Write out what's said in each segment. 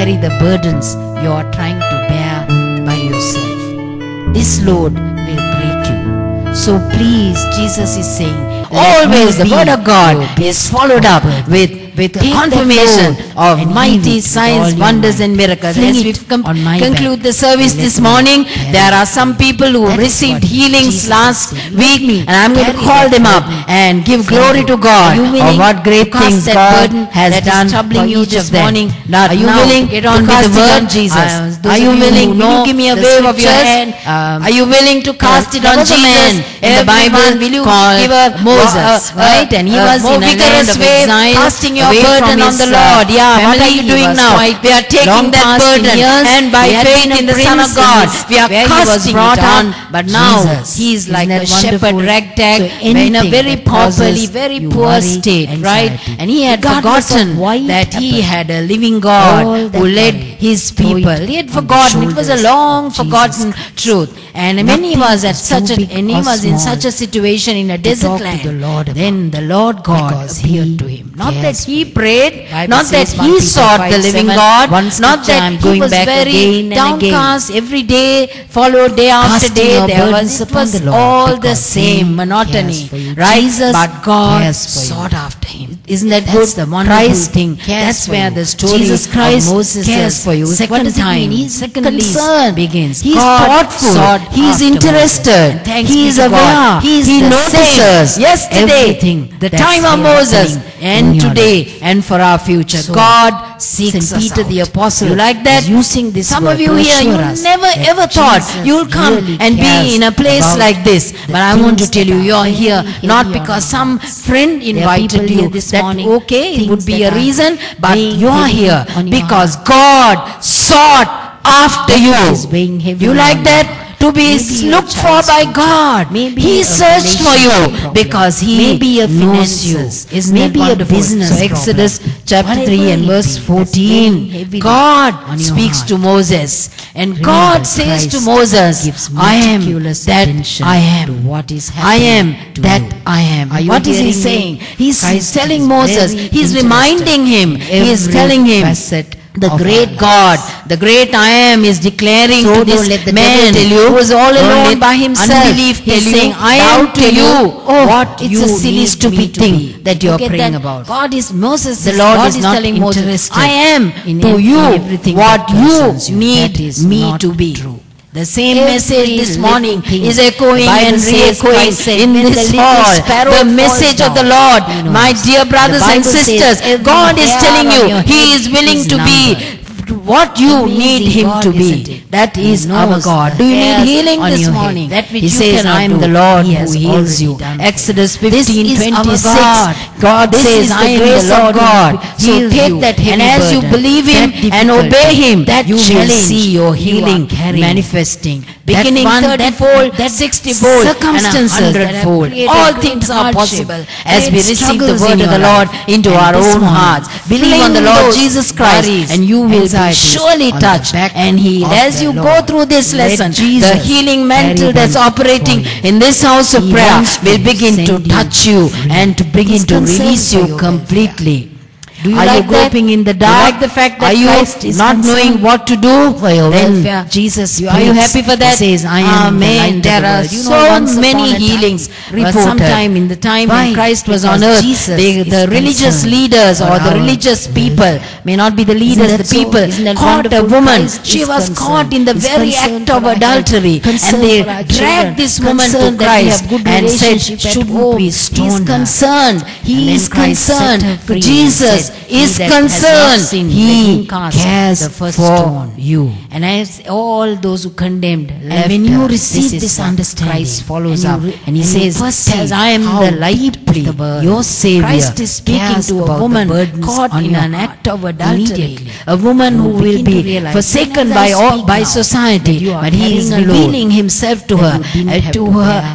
carry the burdens you are trying to bear by yourself. This load will break you. So please, Jesus is saying, always the word of God is followed up with confirmation of mighty signs, wonders and miracles. As we conclude the service this morning, there are some people who received healings last week, and I'm going to call them up and give glory to God of what great things God has done for each of them. Are you willing to cast it on Jesus? Are you willing? Will you give me a wave of your hand? Are you willing to cast it on Jesus? In the Bible, will you give Moses, right? And he was in a land of exile, casting your burden on the Lord. Yeah, what are you doing now? We are taking that burden, and by faith in the Son of God, we are casting it on. But now he is like a shepherd, ragtag, in a very pauperly, very poor state, right? And he had forgotten that he had a living God who led his people. He had forgotten. It was a long forgotten truth. And when he was in such a situation in a desert land, then the Lord God appeared to him. Not that he prayed, not that he sought the living God, not that he was very downcast every day, followed day after day. It was all the same monotony, right? But God sought after him. Isn't that good? The Christ thing. That's where the story of Moses cares for you. Second time, concern begins. He is thoughtful. He is interested. He is aware. He notices. Yesterday, the time of Moses, and today, and for our future. God seeks us Peter the Apostle. You like that? Using this Some of you here, you never ever thought you'll come and be in a place like this. But I want to tell you, you're here not because some friend invited you. That okay, it would be a reason, but you're here because God sought after you. You like that? To be looked for by God. He searched for you because He knows you. Isn't that wonderful? So Exodus chapter 3 and verse 14, God speaks to Moses, and God says to Moses, I am that I am. I am that I am. What is He saying? He's telling Moses, He's reminding him, He is telling him, the great God, the great I am is declaring to this man who is all alone by himself. He's saying, I am to you what it's a silly stupid thing that you are praying about. God is Moses. The Lord is not telling Moses, I am to you what you need me to be. The same message this morning is echoing and re-echoing in this hall. The message of the Lord, my dear brothers and sisters, God is telling you He is willing to be what you need Him to be. That is our God. Do you need healing this morning? He says, I am the Lord who heals you. Exodus 15:26. God says, I am the Lord God. So take that heavy burden. And as you believe Him and obey Him, you will see your healing manifesting. Beginning 30-fold, 60-fold, circumstances, and 100-fold. All things are possible as we receive the word of the Lord into our own hearts. Believe on the Lord Jesus Christ and you will be surely touched and healed. As you go through this lesson, the healing mantle that's operating in this house of prayer will begin to touch you and to begin to release you completely. Are you groping in the dark? Like the fact that Christ is not knowing what to do for your welfare? Jesus, are you happy for that? Says, I am Amen. There are so many healings reported. Sometime in the time when Christ was on earth, the religious leaders or the religious people, may not be the leaders, the people, caught a woman. She was caught in the very act of adultery, and they dragged this woman to Christ and said, should we stone her? He is concerned. Jesus is concerned. He cares for you. And as all those who condemned left, and when you receive this understanding, Christ follows up and He says, I am the light, your Savior. Christ is speaking to a woman caught in an act of adultery, a woman who will be forsaken by society, but He is revealing Himself to her.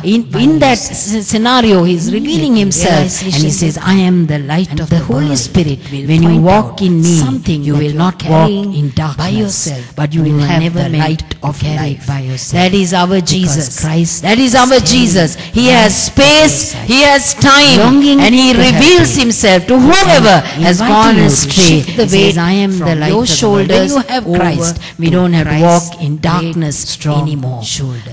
In that scenario, He is revealing Himself, and He says, I am the light of the Holy Spirit when you walk in me, you will not walk in darkness by yourself, but you will have the light of life. That is our Jesus. That is our Jesus. He has space, He has time, and He reveals Himself to whoever has gone astray. He says, I am the light of the world. When you have Christ, we don't have to walk in darkness anymore.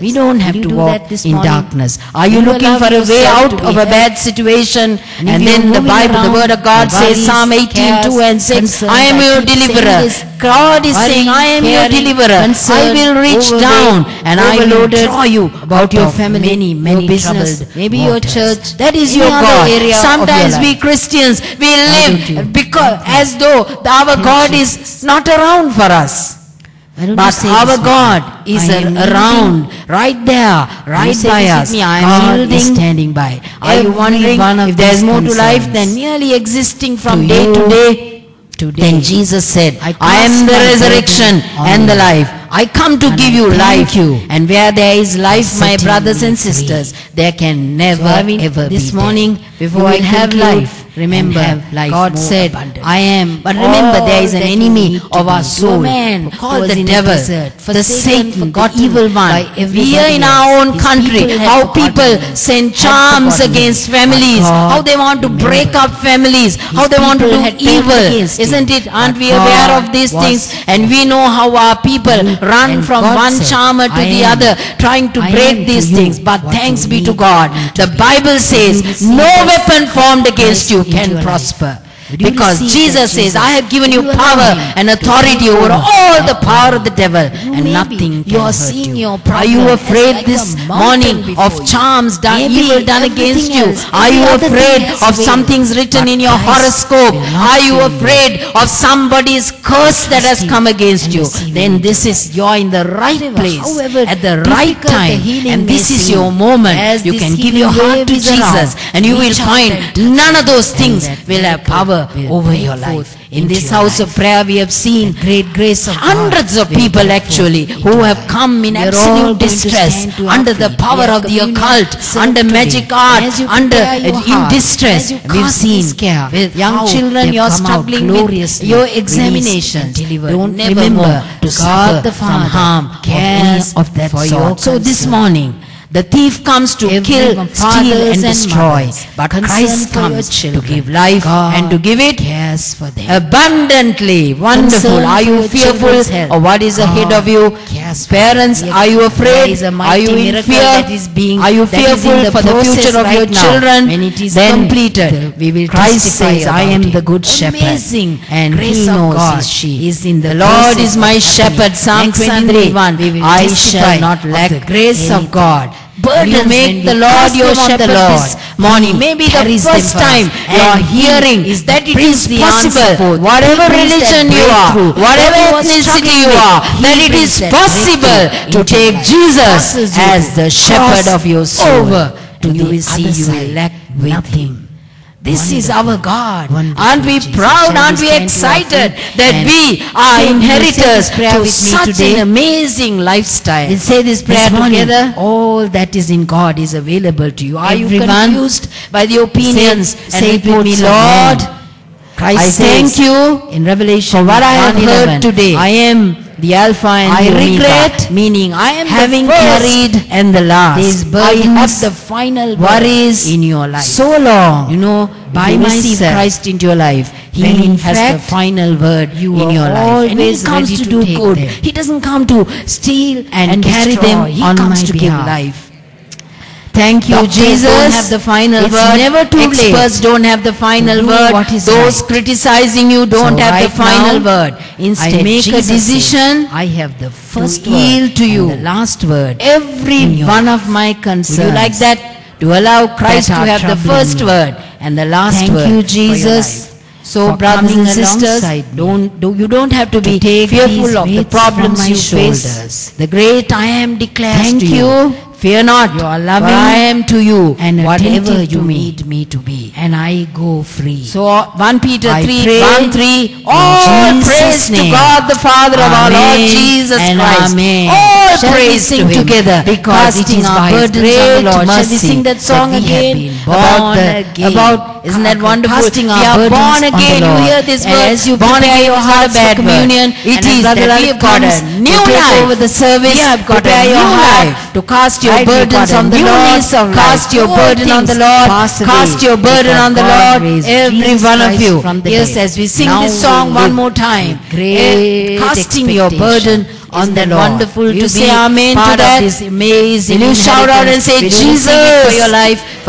We don't have to walk in darkness. Are you looking for a way out of a bad situation? And then the Bible, the Word of God says, Psalm 18:2 and 6, I am your deliverer. God is saying, I am your deliverer. I will reach down and I will draw you out your family, many business, maybe your church. That is your God. Sometimes we Christians, we live because as though our God is not around for us. But our God is around, right there, right by us. God is standing by. Are you wondering if there is more to life than merely existing from day to day? Then Jesus said, I am the resurrection and the life. I come to give you life. And where there is life, my brothers and sisters, there can never ever be. This morning, before I have life, remember, God said, I am. But remember, there is an enemy of our soul, called the devil, the Satan, the evil one. Here in our own country, how people send charms against families, how they want to break up families, how they want to do evil. Isn't it? Aren't we aware of these things? And we know how our people run from one charmer to the other, trying to break these things. But thanks be to God, the Bible says, no weapon formed against you can prosper. Because Jesus says, I have given you power and authority over all the power of the devil, and nothing can hurt you. Are you afraid this morning of charms done, evil done against you? Are you afraid of something's written in your horoscope? Are you afraid of somebody's curse that has come against you? Then this is, you're in the right place at the right time, and this is your moment. You can give your heart to Jesus, and you will find none of those things will have power over your life. In this house of prayer, we have seen great grace of hundreds of people actually who have come in absolute distress, under the power of the occult, under magic art, in distress. We've seen with young children, you're struggling with your examinations. Don't remember to suffer from harm or any of that sort. So this morning, the thief comes to kill, steal and destroy, but Christ comes to give life and to give it abundantly. Wonderful. Are you fearful of what is ahead of you? Parents, are you afraid? Are you in fear? Are you fearful for the future of your children? When it is completed, Christ says, I am the good shepherd, and He knows His sheep. The Lord is my shepherd. Psalm 21. I shall not lack. Grace of God. You make the Lord your shepherd this morning. Maybe the first time you are hearing is that it is possible, whatever religion you are, whatever ethnicity you are, that it is possible to take Jesus as the shepherd of your soul. And you will see you will lack nothing. This is our God. Aren't we proud? Aren't we excited that we are inheritors to such an amazing lifestyle? We'll say this prayer together. All that is in God is available to you. Are you confused by the opinions? Say it with me, Lord. I thank you in Revelation for what I have heard today. I am the Alpha and the Omega, meaning I am having carried and the last. These burdens, the final worries in your life. So long, you know, by myself, Christ into your life, He has the final word in your life. And He comes to do good. He doesn't come to steal and carry them. He comes to give life. Thank you, Jesus. Don't have the final word. Never too late. Experts don't have the final word. Those criticizing you don't have the final word. Instead, make a decision. I have the first word. Yield to you. The last word. Every one of my concerns. Would you like that? To allow Christ to have the first word and the last word. Thank you, Jesus. So, brothers and sisters, you don't have to be fearful of the problems you face. The great I am declares to you. Fear not, you are loving, for I am to you, and whatever you need me to be, and I go free. So 1 Peter 3:1-3, all praise to God the Father of our Lord Jesus Christ. Amen. All praise to Him together, because it is by His great mercy. Shall we sing that song again about Isn't that wonderful? casting our we are burdens born on the again. You Lord. hear this And word? as you born prepare again your is not a hearts for bad communion, word. it And is as that Brother we Lalit have got comes a new to take life. over the service. We have got prepare a your new heart life. to cast your Right, we've burdens got a on the new Lord. lease of life. Cast your All burden on the things Lord. pass away Cast your burden because on the God Lord. raised Every Jesus one of Christ you. from the Yes, dead. as we sing Now this song we one live more time. with great Casting your burden expectation on in the the Lord. wonderful Will you to say be amen to part of that? this amazing Will you shout out and say, inheritance? Will you receive it for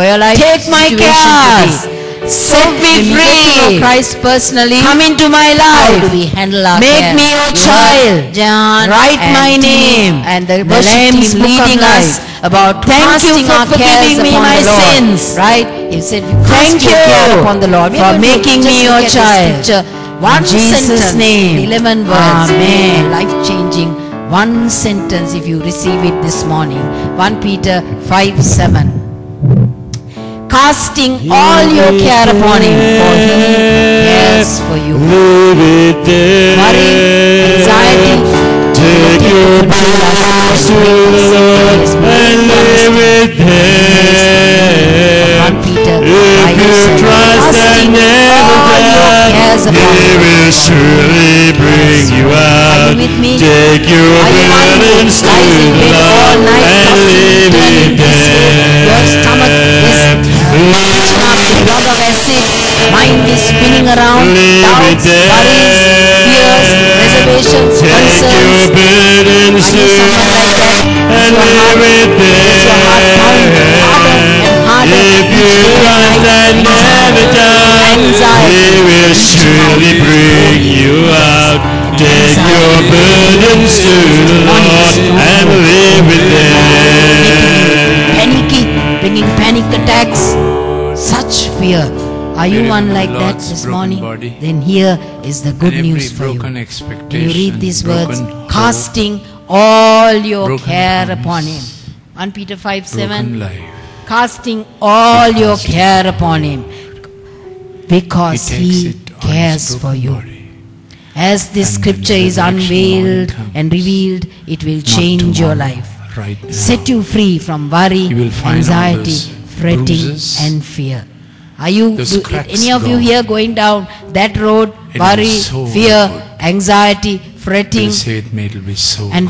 your life, take my situation cares. today? Set me When we get to know free. Christ personally, Come into my how life. do we handle our Make cares? me your You child. heard John Write and my Tim name. and the The worship Lamb's team Book of leading us Life. about Thank you casting for our cares forgiving me upon my the Lord. sins. Right? He said, Thank cast your care you upon the Lord. We for are going to making just me look your at the child. scripture. In One Jesus' sentence, name. 11 words, Amen. life-changing. One sentence if you receive it this morning. 1 Peter 5:7. Casting all your care upon him, for he cares for you. Leave it there. Worry, anxiety, Take your burdens to the Lord and leave it there. 1 Peter If you 5:7. trust and Casting never all your cares doubt, upon He him. will surely bring you Are out. you with me? Take your Are you one who burdens to lies in the bed all Lord night, and tossing, leave turning it this way? Your stomach is there. reaching up the blood of acid. Mind is spinning around. Leave it Doubts, there. worries, fears, reservations, Take your concerns. burdens Are to you someone like that? and Is your heart, leave it is your heart pounding harder and harder If you each day and trust night? and never doubt, Anxiety. He will surely bring you out. Take your burdens to the Lord and leave it there. Panicky, bringing panic attacks, such fear. Are you We're one in like the that Lord's this broken morning? body. Then here is the good And news every for you. broken When expectation, you read these words, broken hope, casting all your broken care promise, upon him. 1 Peter 5:7, broken life. casting all your care upon him, because He takes he it on cares his for broken you. body. As this And scripture when is resurrection unveiled morning and comes, revealed, it will Not change your tomorrow, life. right now. Set you free from worry, You will find all anxiety, those fretting bruises, and fear. Are you, those cracks any of you gone. here going down that road? It Worry, is so fear, good. anxiety, fretting. We'll say it may be so. And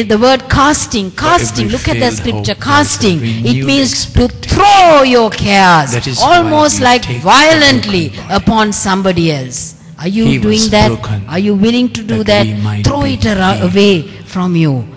the word casting, every look at the failed scripture, hope, casting. there's a It renewed means to expectation. throw your cares, That is why almost we like take the violently broken body. upon somebody else. Are you He doing was that? broken Are you willing to do that that? we might Throw be it healed. away from you.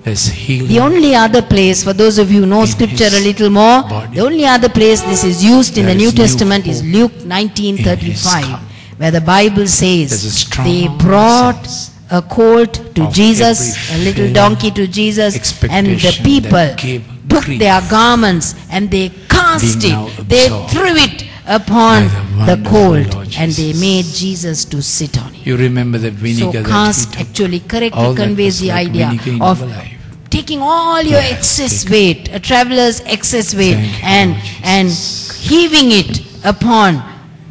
There's healing. The only other place, for those of you who know In scripture his a little more, body. the only other place this is used in There the New is new Testament is hope Luke in his 19:35, coming. where the Bible says There's a strong they brought sense a colt to of Jesus, a every little failed donkey to Jesus, and the expectation people that gave took grief, their garments and they cast being it, now they absorbed threw it upon by the the colt, wonderful Lord and they Jesus. made Jesus to sit on it. You remember the vinegar So that cast he took. actually correctly All that conveys was the like idea vinegar in of our life. taking all your Yes, excess take it. weight, a traveler's excess weight, Thank you, and Lord and Jesus. heaving it upon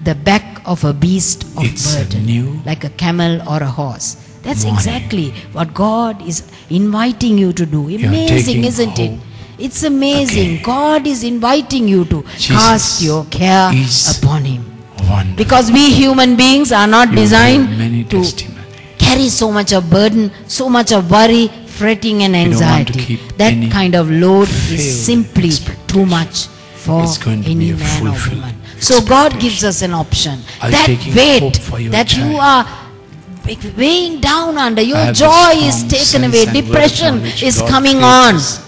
the back of a beast of It's a burden, new like a camel or a horse. That's morning. exactly what God is inviting you to do. You're Amazing, taking isn't it? hope It's amazing. again. God is inviting you to Jesus cast your care is upon Him. Wonderful. Because we human beings are not You designed have many to testimonies. carry so much of burden, so much of worry, fretting and You don't want to anxiety. keep That any kind of load failed is simply expectation. too much for It's going to any be a man or fulfilled woman. So God expectation. gives us an option. Are you That taking weight hope for your that you child? are weighing down under, I your have joy a is strong taken sense away, and word of depression knowledge is God coming creates on. us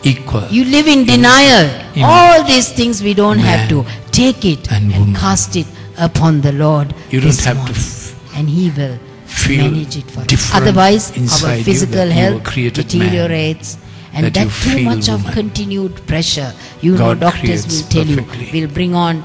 Equal. You live in in denial. in All these things we don't have man to. Take it and and woman. cast it upon the Lord. You don't this have to morning, f- and He will feel manage it for us. different Otherwise, inside our you physical that you were health created man, deteriorates, and that that you too feel much of woman. continued pressure. You know, God doctors creates will tell perfectly. you will bring on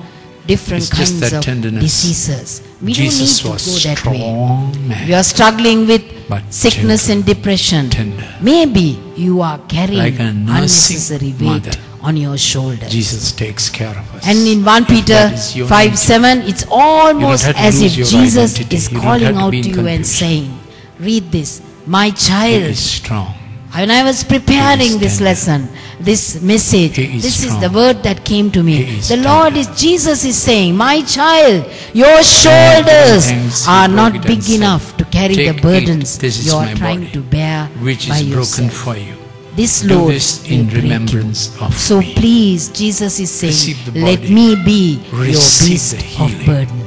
different It's just kinds that of tenderness. diseases. We Jesus don't need was to go that way. strong man. You are struggling with But sickness gentle, and depression. tender. Maybe you are carrying Like a nursing unnecessary weight mother. on your shoulders. Jesus takes care of us. And in 1 If Peter that is your 5:7, it's almost have to as lose if your Jesus identity. is You don't calling have to out be to in you and confusion. saying, read this, my He child, is strong. When I was preparing this lesson, this message, He is this is strong. the word that came to me. He is The Lord tender. Jesus is saying, my child, your shoulders thanks, he are broke not it big and said, enough to carry the "Take burdens it, this is you are my trying body, to bear which by is broken yourself. for you. This Do load this will in break you. remembrance of So me." please, Jesus is saying, Receive the let body. me be your Receive beast the of healing. burden.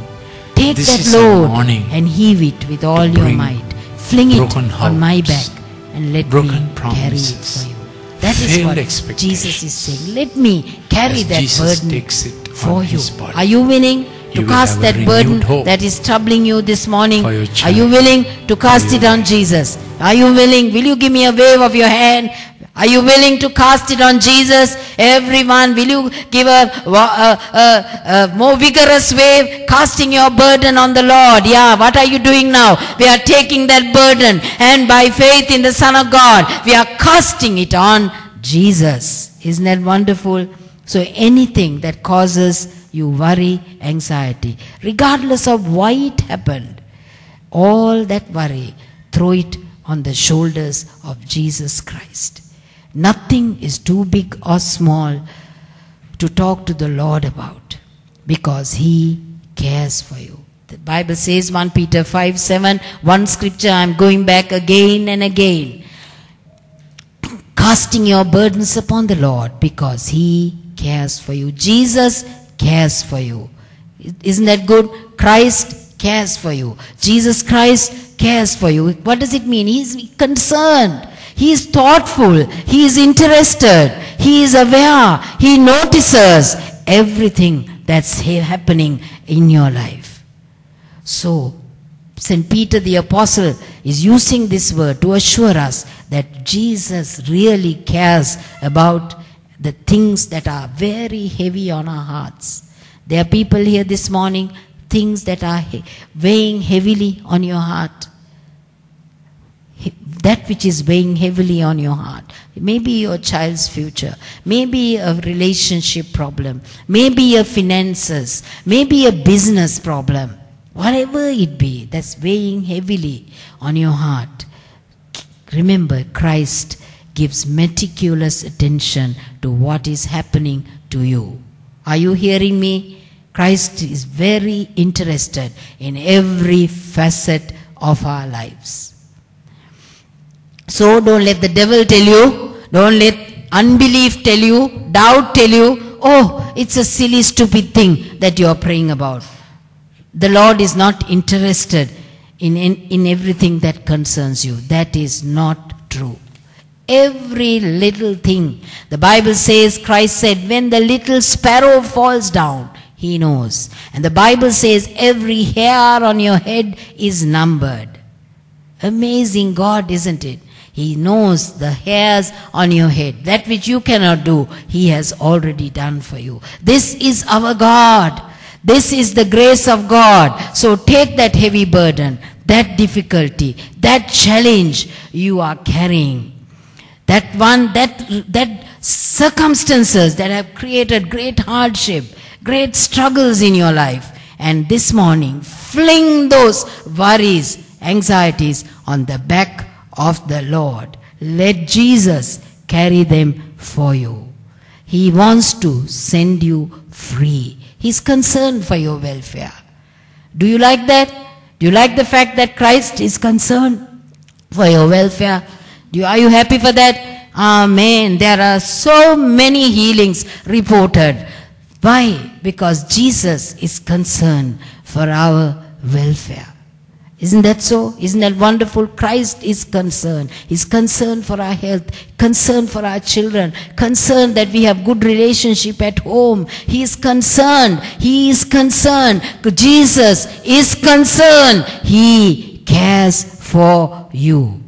Take This that is a load morning and heave it with all your bring might. Fling it broken on my hopes, back and let me broken carry it promises, for you. That is failed what expectations. Jesus is saying. Let me carry As that Jesus burden takes it for on you. his body, Are you willing to you will cast have a that renewed burden hope that is troubling you this morning? for your Are you child, willing to cast for it your on life. Jesus? Are you willing? Will you give me a wave of your hand? Are you willing to cast it on Jesus? Everyone, will you give a more vigorous wave, casting your burden on the Lord? Yeah, what are you doing now? We are taking that burden, and by faith in the Son of God, we are casting it on Jesus. Isn't that wonderful? So anything that causes you worry, anxiety, regardless of why it happened, all that worry, throw it on the shoulders of Jesus Christ. Nothing is too big or small to talk to the Lord about, because He cares for you. The Bible says 1 Peter 5:7, one scripture I'm going back again and again. Casting your burdens upon the Lord, because He cares for you. Jesus cares for you. Isn't that good? Christ cares for you. Jesus Christ cares for you. What does it mean? He's concerned. He is thoughtful. He is interested. He is aware. He notices everything that's happening in your life. So, St. Peter the Apostle is using this word to assure us that Jesus really cares about the things that are very heavy on our hearts. There are people here this morning, things that are weighing heavily on your heart. That which is weighing heavily on your heart. Maybe your child's future, maybe a relationship problem, maybe a finances, maybe a business problem. Whatever it be that's weighing heavily on your heart, remember Christ gives meticulous attention to what is happening to you. Are you hearing me? Christ is very interested in every facet of our lives. So don't let the devil tell you, don't let unbelief tell you, doubt tell you, oh, it's a silly, stupid thing that you are praying about. The Lord is not interested in everything that concerns you. That is not true. Every little thing. The Bible says, Christ said, when the little sparrow falls down, He knows. And the Bible says, every hair on your head is numbered. Amazing God, isn't it? He knows the hairs on your head. That which you cannot do, He has already done for you. This is our God. This is the grace of God. So take that heavy burden, that difficulty, that challenge you are carrying. That circumstances that have created great hardship, great struggles in your life. And this morning, fling those worries, anxieties on the back of the Lord. Let Jesus carry them for you. He wants to send you free. He's concerned for your welfare. Do you like that? Do you like the fact that Christ is concerned for your welfare? Are you happy for that? Amen. There are so many healings reported. Why? Because Jesus is concerned for our welfare. Isn't that so? Isn't that wonderful? Christ is concerned. He's concerned for our health, concerned for our children, concerned that we have good relationship at home. He is concerned. He is concerned. Jesus is concerned. He cares for you.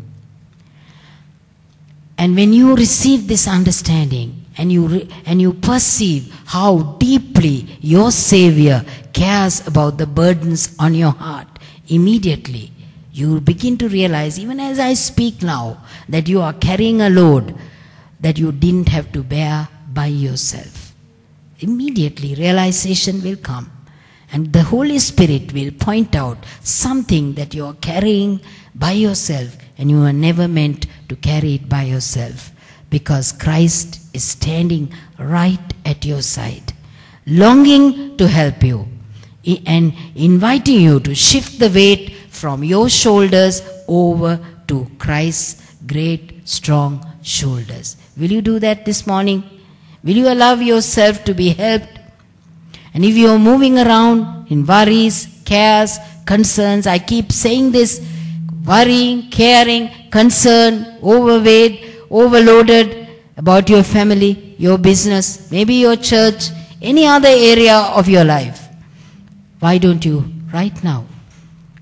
And when you receive this understanding and you perceive how deeply your Savior cares about the burdens on your heart, immediately you begin to realize, even as I speak now, that you are carrying a load that you didn't have to bear by yourself. Immediately realization will come, and the Holy Spirit will point out something that you are carrying by yourself and you were never meant to carry it by yourself, because Christ is standing right at your side, longing to help you and inviting you to shift the weight from your shoulders over to Christ's great, strong shoulders. Will you do that this morning? Will you allow yourself to be helped? And if you are moving around in worries, cares, concerns, I keep saying this, worrying, caring, concern, overweight, overloaded about your family, your business, maybe your church, any other area of your life. Why don't you, right now,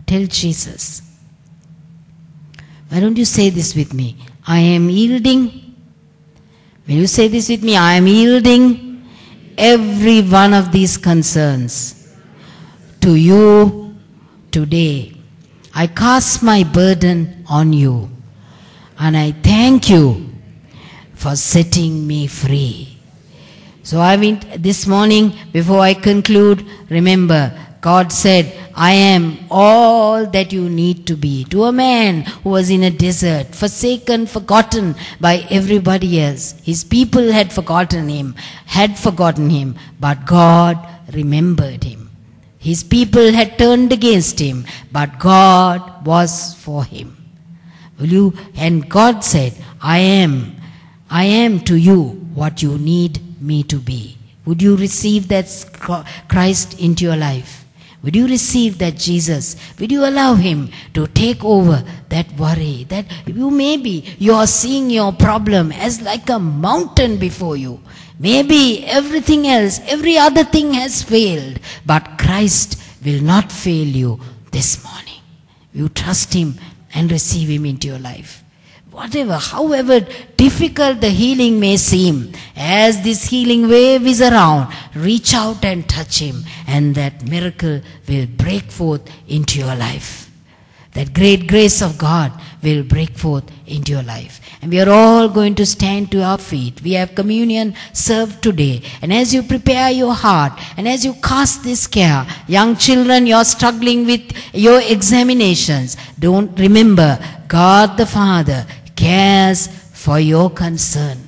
tell Jesus? Why don't you say this with me? I am yielding. Will you say this with me? I am yielding every one of these concerns to you today. I cast my burden on you, and I thank you for setting me free. So this morning, before I conclude, remember, God said, I am all that you need to be. To a man who was in a desert, forsaken, forgotten by everybody else. His people had forgotten him, but God remembered him. His people had turned against him, but God was for him. And God said, I am to you what you need me to be. Would you receive that Christ into your life? Would you receive that Jesus? Would you allow him to take over that worry? That you are seeing your problem as like a mountain before you. Maybe everything else, every other thing has failed, but Christ will not fail you this morning. You trust him and receive him into your life. However difficult the healing may seem, as this healing wave is around, reach out and touch him, and that miracle will break forth into your life. That great grace of God will break forth into your life. And we are all going to stand to our feet. We have communion served today. And as you prepare your heart, and as you cast this care, young children, you're struggling with your examinations, remember, God the Father cares for your concern.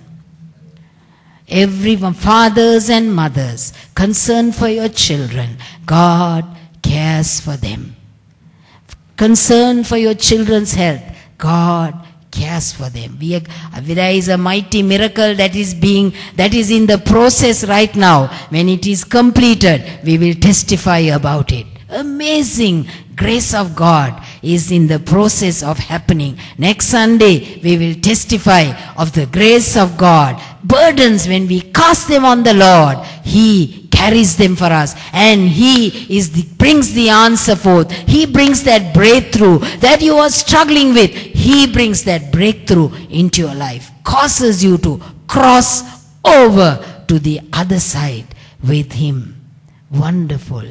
Everyone, fathers and mothers, concern for your children, God cares for them. Concern for your children's health, God cares for them. There is a mighty miracle that is in the process right now. When it is completed, we will testify about it. Amazing grace of God is in the process of happening. Next Sunday, we will testify of the grace of God. Burdens, when we cast them on the Lord, he carries them for us, and he brings the answer forth. He brings that breakthrough that you are struggling with. He brings that breakthrough into your life, causes you to cross over to the other side with him. Wonderful,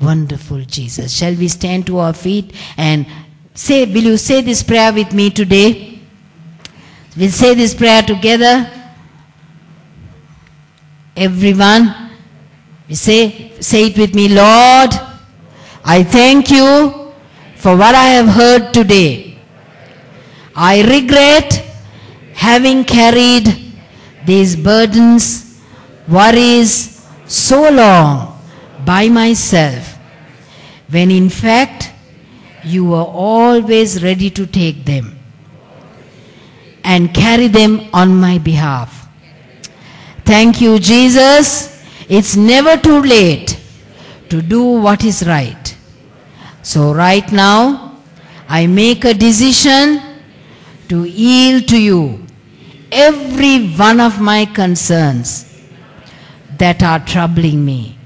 wonderful Jesus. Shall we stand to our feet and will you say this prayer with me today? We'll say this prayer together. Everyone, we say it with me. Lord, I thank you for what I have heard today. I regret having carried these burdens, worries so long by myself, when in fact you were always ready to take them and carry them on my behalf. Thank you, Jesus. It's never too late to do what is right. So right now, I make a decision to yield to you every one of my concerns that are troubling me.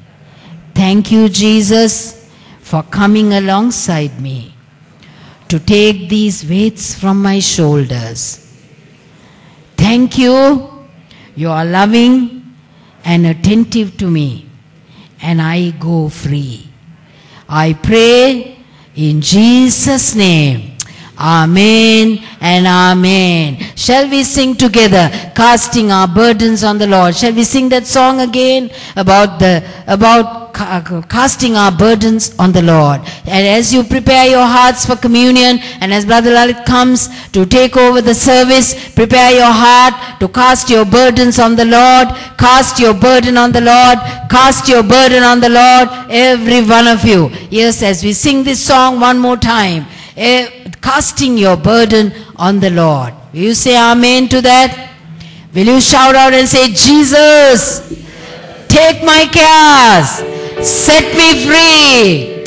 Thank you, Jesus, for coming alongside me to take these weights from my shoulders. Thank you. You are loving and attentive to me, and I go free. I pray in Jesus' name. Amen and amen. Shall we sing together, casting our burdens on the Lord? Shall we sing that song again about casting our burdens on the Lord? And as you prepare your hearts for communion, and as Brother Lalit comes to take over the service, prepare your heart to cast your burdens on the Lord. Cast your burden on the Lord. Cast your burden on the Lord, every one of you. Yes, as we sing this song one more time, casting your burden on the Lord. Will you say amen to that? Will you shout out and say, Jesus, take my cares, set me free,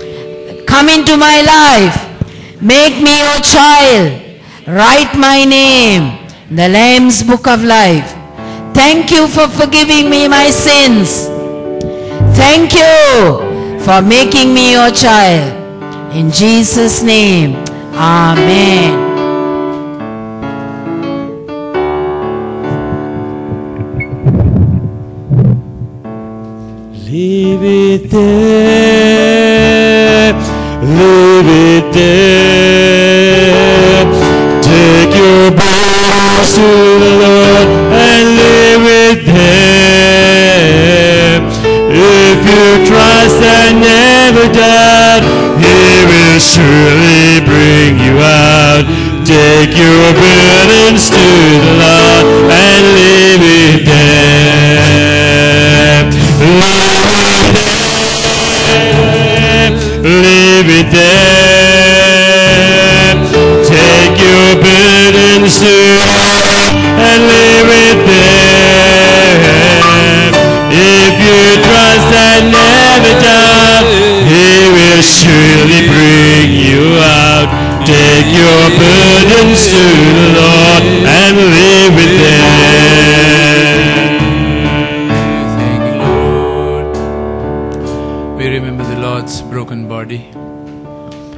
come into my life, make me your child, write my name in the Lamb's book of life. Thank you for forgiving me my sins. Thank you for making me your child. In Jesus' name, amen. Leave it there, leave it there. Take your burdens to the Lord and leave it there. If you trust and never doubt, He will surely bring you out. Take your burdens to the Lord and leave it there. Leave it there. Take your burdens to and leave it there. If you trust and never doubt, He will surely bring you out. Take your burdens to the Lord and leave it there. Thank you, Lord. We remember the Lord's broken body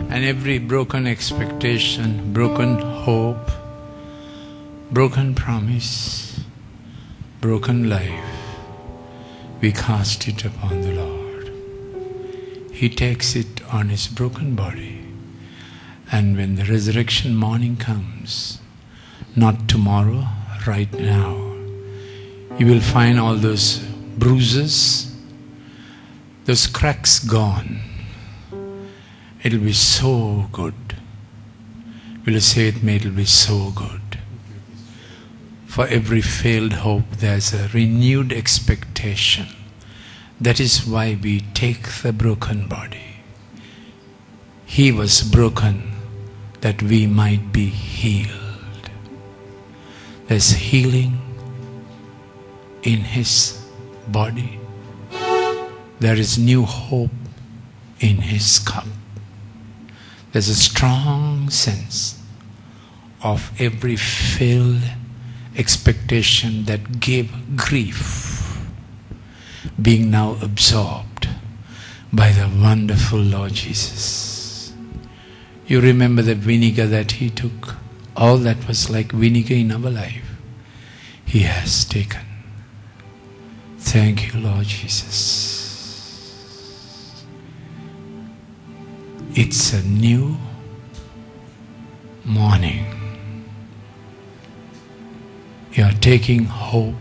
and every broken expectation, broken hope, broken promise, broken life. We cast it upon the Lord. He takes it on His broken body. And when the resurrection morning comes, not tomorrow, right now, you will find all those bruises, those cracks gone. It will be so good. Will you say it, may it will be so good. For every failed hope, there's a renewed expectation. That is why we take the broken body. He was broken that we might be healed. There's healing in His body. There is new hope in His cup. There's a strong sense of every failed expectation that gave grief being now absorbed by the wonderful Lord Jesus. You remember the vinegar that He took, all that was like vinegar in our life, He has taken. Thank you, Lord Jesus. It's a new morning. You are taking hope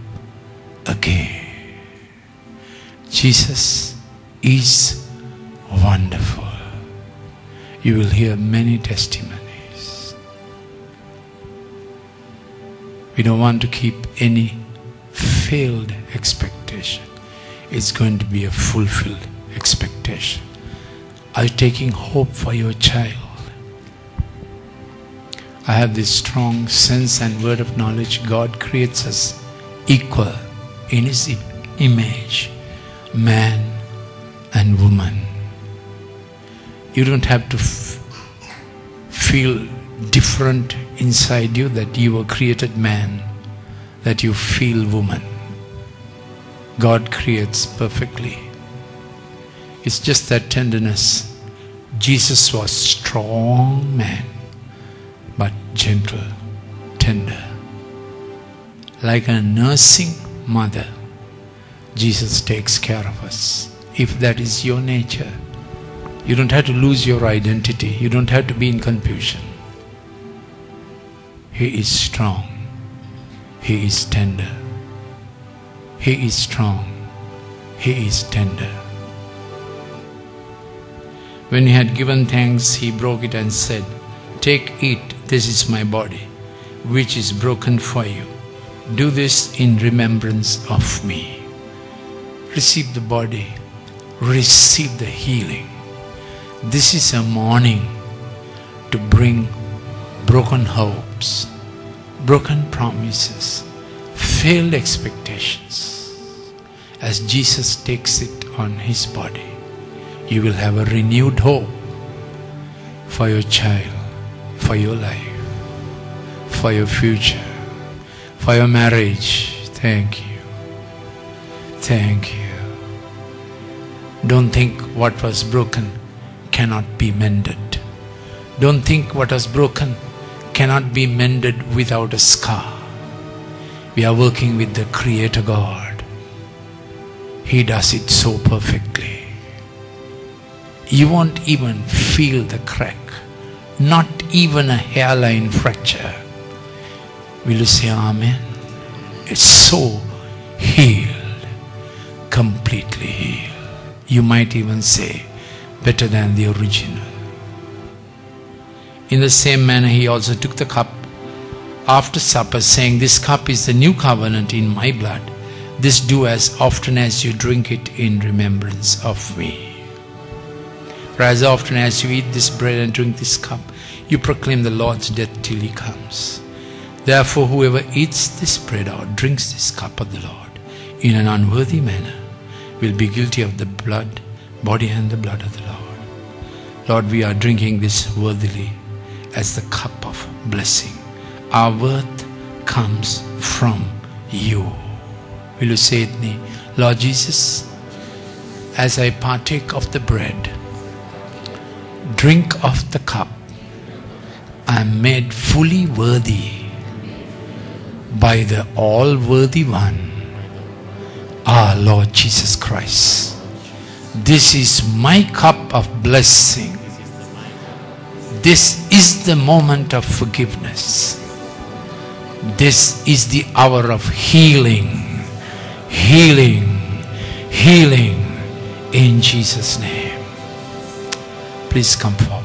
again. Jesus is wonderful. You will hear many testimonies. We don't want to keep any failed expectation. It's going to be a fulfilled expectation. Are you taking hope for your child? I have this strong sense and word of knowledge. God creates us equal in His image, man and woman. You don't have to feel different inside you that you were created man, that you feel woman. God creates perfectly. It's just that tenderness. Jesus was strong man, but gentle, tender. Like a nursing mother, Jesus takes care of us. If that is your nature, you don't have to lose your identity. You don't have to be in confusion. He is strong. He is tender. He is strong. He is tender. When he had given thanks, he broke it and said, "Take, eat, this is my body, which is broken for you. Do this in remembrance of me." Receive the body. Receive the healing. This is a morning to bring broken hopes, broken promises, failed expectations. As Jesus takes it on his body, you will have a renewed hope for your child, for your life, for your future, for your marriage. Thank you. Thank you. Don't think what was broken cannot be mended. Don't think what was broken cannot be mended without a scar. We are working with the Creator God. He does it so perfectly. You won't even feel the crack, not even a hairline fracture. Will you say amen? It's so healed, completely healed. You might even say better than the original. In the same manner, he also took the cup after supper, saying, "This cup is the new covenant in my blood. This do as often as you drink it in remembrance of me." For as often as you eat this bread and drink this cup, you proclaim the Lord's death till he comes. Therefore, whoever eats this bread or drinks this cup of the Lord in an unworthy manner will be guilty of the body and the blood of the Lord. Lord, we are drinking this worthily as the cup of blessing. Our worth comes from you. Will you say it with me? Lord Jesus, as I partake of the bread, drink of the cup, I am made fully worthy by the all-worthy one, our Lord Jesus Christ. This is my cup of blessing. This is the moment of forgiveness. This is the hour of healing. Healing, healing in Jesus' name. Please come forward.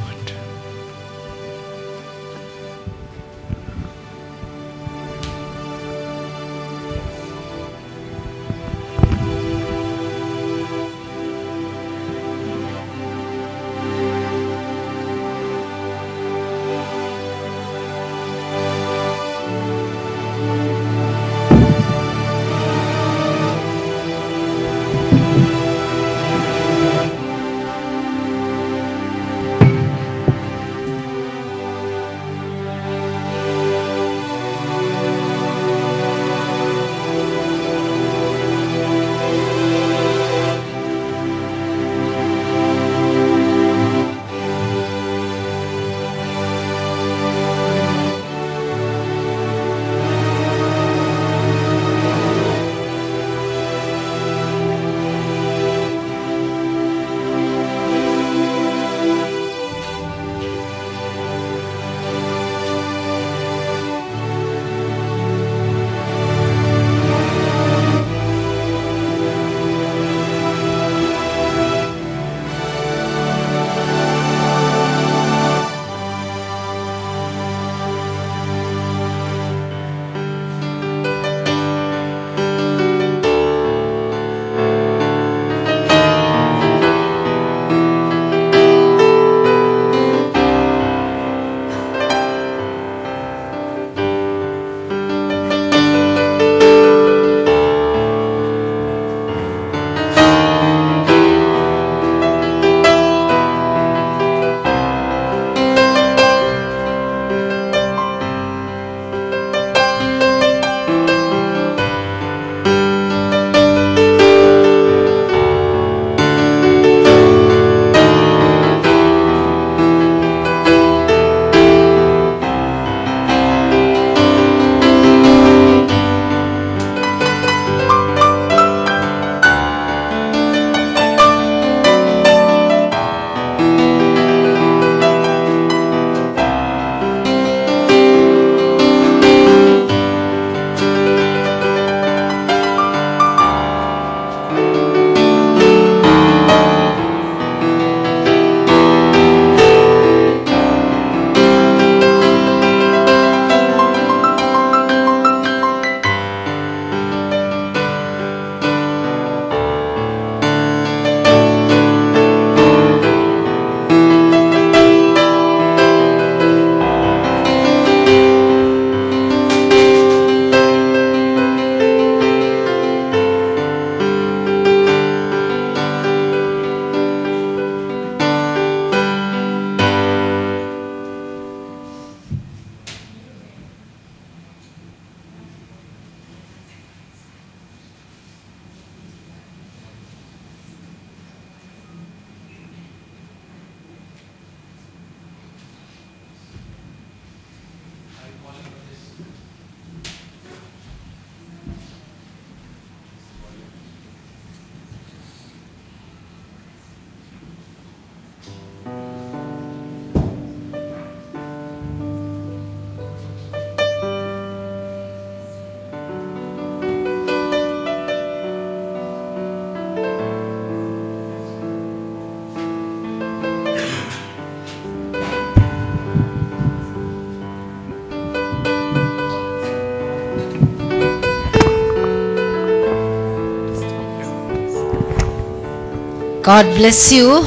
God bless you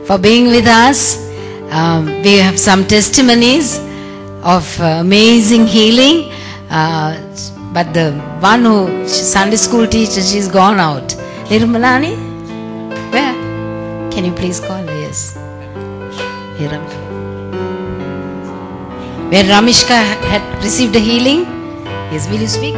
for being with us. We have some testimonies of amazing healing. But the one who, Sunday school teacher, she's gone out. Nirmalani? Where? Can you please call her? Yes. Here, where Ramishka had received a healing? Yes, will you speak?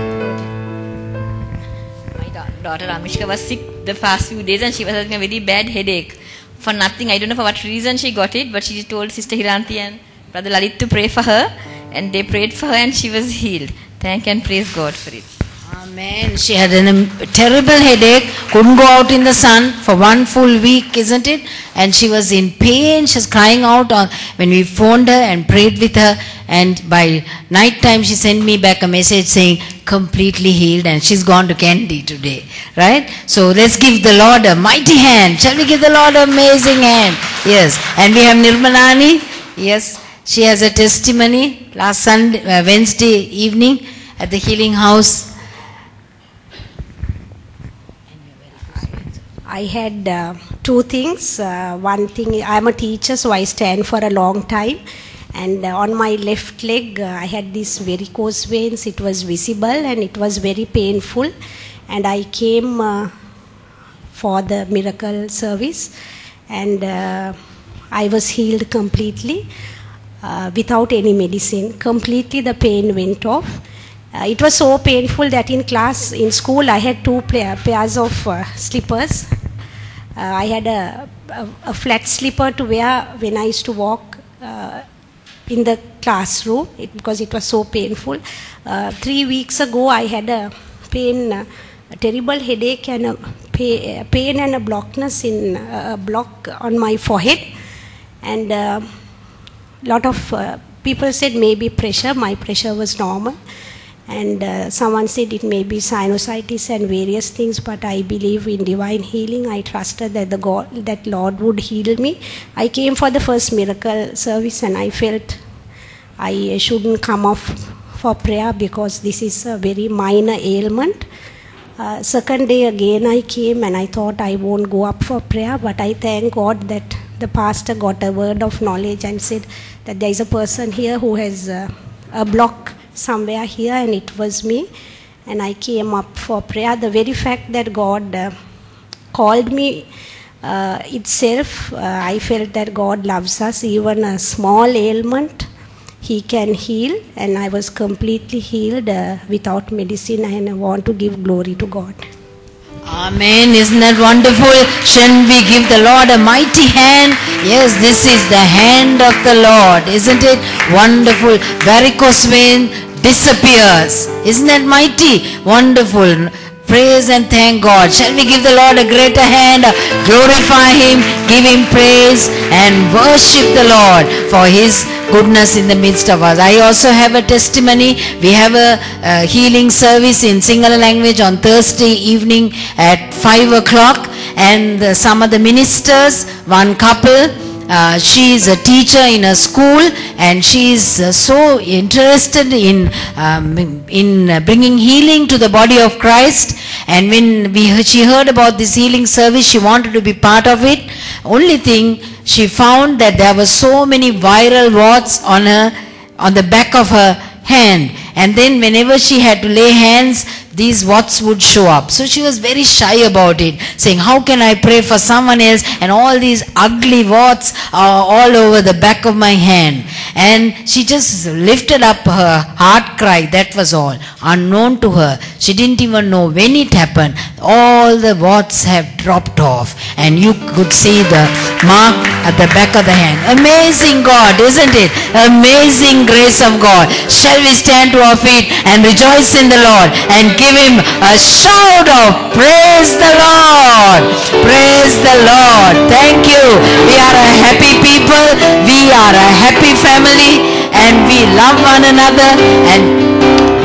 My daughter Ramishka was sick the past few days and she was having a very bad headache. For nothing, I don't know for what reason she got it, but she told Sister Hiranti and Brother Lalit to pray for her, and they prayed for her and she was healed. Thank and praise God for it. Amen. She had a terrible headache, couldn't go out in the sun for 1 full week, isn't it? And she was in pain, she was crying out when we phoned her and prayed with her, and by night time she sent me back a message saying, completely healed, and she's gone to Kandy today, right? So let's give the Lord a mighty hand. Shall we give the Lord an amazing hand? Yes. And we have Nirmalani. Yes. She has a testimony last Wednesday evening at the Healing House. I had two things. One thing, I'm a teacher, so I stand for a long time. And on my left leg, I had these varicose veins. It was visible and it was very painful. And I came for the miracle service. And I was healed completely without any medicine. Completely the pain went off. It was so painful that in school, I had two pairs of slippers. I had a flat slipper to wear when I used to walk in the classroom because it was so painful. 3 weeks ago, I had a terrible headache and a pain and a blockness in a block on my forehead. And a lot of people said maybe pressure. My pressure was normal. And someone said it may be sinusitis and various things, but I believe in divine healing. I trusted that Lord would heal me. I came for the first miracle service and I felt I shouldn't come off for prayer because this is a very minor ailment. Second day again I came and I thought I won't go up for prayer, but I thank God that the pastor got a word of knowledge and said that there is a person here who has a block somewhere here, and it was me, and I came up for prayer. The very fact that God called me itself, I felt that God loves us. Even a small ailment, He can heal, and I was completely healed without medicine, and I want to give glory to God. Amen. Isn't that wonderful? Shouldn't we give the Lord a mighty hand? Yes, this is the hand of the Lord. Isn't it wonderful? Varicose vein disappears. Isn't that mighty? Wonderful. Praise and thank God. Shall we give the Lord a greater hand? Glorify Him, give Him praise, and worship the Lord for His goodness in the midst of us. I also have a testimony. We have a healing service in Sinhala language on Thursday evening at 5 o'clock. And some of the ministers, one couple, she is a teacher in a school, and she is so interested in bringing healing to the body of Christ. And when she heard about this healing service, she wanted to be part of it. Only thing, she found that there were so many viral warts on the back of her hand, and then whenever she had to lay hands, these warts would show up. So she was very shy about it, saying, how can I pray for someone else and all these ugly warts are all over the back of my hand? And she just lifted up her heart cry, that was all. Unknown to her, she didn't even know when it happened. All the warts have dropped off, and you could see the mark at the back of the hand. Amazing God, isn't it? Amazing grace of God. Shall we stand to our feet and rejoice in the Lord and give Him a shout of praise the Lord. Praise the Lord. Thank you. We are a happy people. We are a happy family, and we love one another, and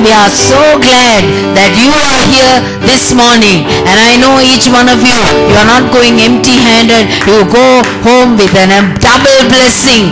we are so glad that you are here this morning. And I know each one of you, you are not going empty-handed. You go home with a double blessing.